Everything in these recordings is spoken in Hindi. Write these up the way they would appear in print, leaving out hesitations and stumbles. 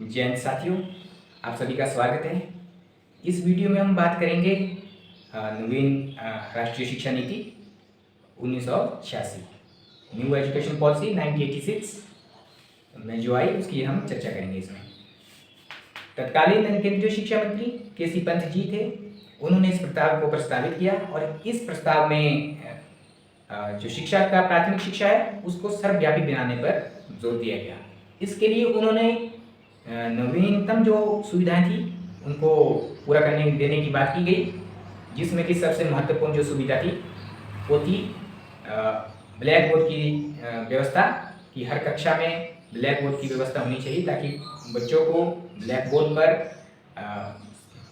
जय हिंद साथियों, आप सभी का स्वागत है। इस वीडियो में हम बात करेंगे नवीन राष्ट्रीय शिक्षा नीति 1986 न्यू एजुकेशन पॉलिसी 1986 में जो आई उसकी हम चर्चा करेंगे। इसमें तत्कालीन केंद्रीय शिक्षा मंत्री के.सी. पंत जी थे। उन्होंने इस प्रस्ताव को प्रस्तावित किया और इस प्रस्ताव में जो शिक्षा का प्राथमिक शिक्षा है उसको सर्वव्यापी बनाने पर जोर दिया गया। इसके लिए उन्होंने नवीनतम जो सुविधाएं थी उनको पूरा करने देने की बात की गई, जिसमें कि सबसे महत्वपूर्ण जो सुविधा थी वो थी ब्लैक बोर्ड की व्यवस्था, कि हर कक्षा में ब्लैक बोर्ड की व्यवस्था होनी चाहिए ताकि बच्चों को ब्लैक बोर्ड पर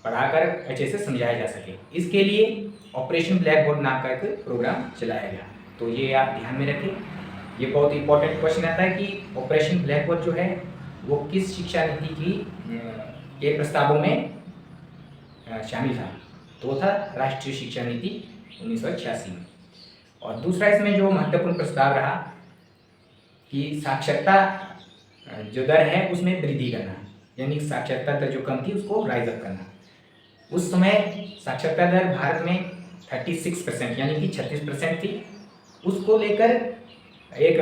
पढ़ाकर अच्छे से समझाया जा सके। इसके लिए ऑपरेशन ब्लैक बोर्ड नाम का एक प्रोग्राम चलाया गया। तो ये आप ध्यान में रखें, ये बहुत इंपॉर्टेंट क्वेश्चन आता है कि ऑपरेशन ब्लैक बोर्ड जो है वो किस शिक्षा नीति की के प्रस्तावों में शामिल था। तो वो था राष्ट्रीय शिक्षा नीति 1986 में। और दूसरा इसमें जो महत्वपूर्ण प्रस्ताव रहा कि साक्षरता जो दर है उसमें वृद्धि करना, यानी साक्षरता दर जो कम थी उसको राइज अप करना। उस समय साक्षरता दर भारत में 36% यानी कि 36% थी। उसको लेकर एक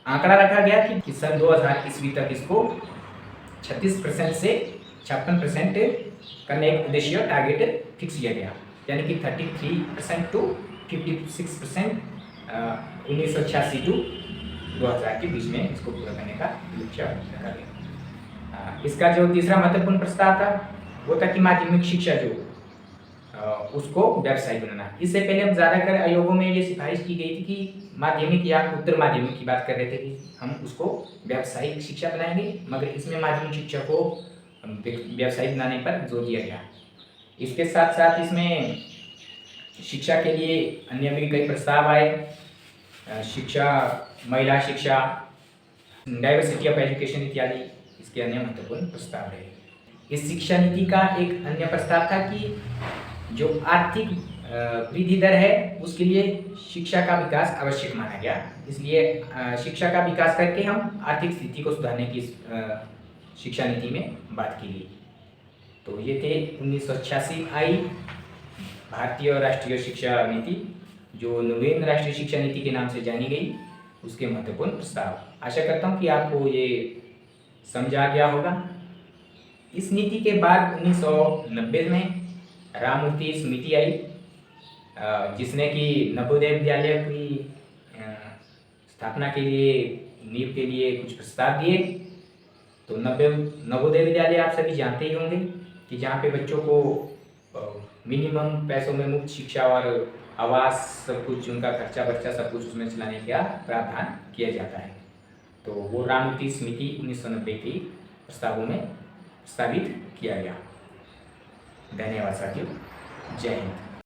आंकड़ा रखा गया कि सन 2000 ईस्वी तक इसको 36% से 56% करने का उद्देश्य टारगेट फिक्स किया गया, यानी कि 33% टू 56% 1986 टू 2000 के बीच में इसको पूरा करने का लक्ष्य रखा गया। इसका जो तीसरा महत्वपूर्ण प्रस्ताव था वो था कि माध्यमिक शिक्षा जो उसको व्यावसायिक बनाना। इससे पहले हम ज़्यादातर आयोगों में ये सिफारिश की गई थी कि माध्यमिक या उत्तर माध्यमिक की बात कर रहे थे कि हम उसको व्यावसायिक शिक्षा बनाएंगे, मगर इसमें माध्यमिक शिक्षा को व्यावसायिक बनाने पर जोर दिया गया। इसके साथ साथ इसमें शिक्षा के लिए अन्य भी कई प्रस्ताव आए, शिक्षा, महिला शिक्षा, डाइवर्सिटी ऑफ एजुकेशन इत्यादि इसके अन्य महत्वपूर्ण प्रस्ताव रहे। इस शिक्षा नीति का एक अन्य प्रस्ताव था कि जो आर्थिक वृद्धि दर है उसके लिए शिक्षा का विकास आवश्यक माना गया। इसलिए शिक्षा का विकास करके हम आर्थिक स्थिति को सुधारने की शिक्षा नीति में बात की गई। तो ये थे 1986 आई भारतीय राष्ट्रीय शिक्षा नीति, जो नवीन राष्ट्रीय शिक्षा नीति के नाम से जानी गई, उसके महत्वपूर्ण प्रस्ताव। आशा करता हूँ कि आपको ये समझ आ गया होगा। इस नीति के बाद 1990 में राममूर्ति समिति आई, जिसने कि नवोदय विद्यालय की स्थापना के लिए, नींव के लिए कुछ प्रस्ताव दिए। तो नवोदय विद्यालय आप सभी जानते ही होंगे कि जहाँ पे बच्चों को मिनिमम पैसों में मुफ्त शिक्षा और आवास, सब कुछ उनका खर्चा बर्चा सब कुछ उसमें चलाने का प्रावधान किया जाता है। तो वो राममूर्ति समिति 1990 की प्रस्तावों में प्रस्तावित किया गया। धन्यवाद साथियों, जय हिंद।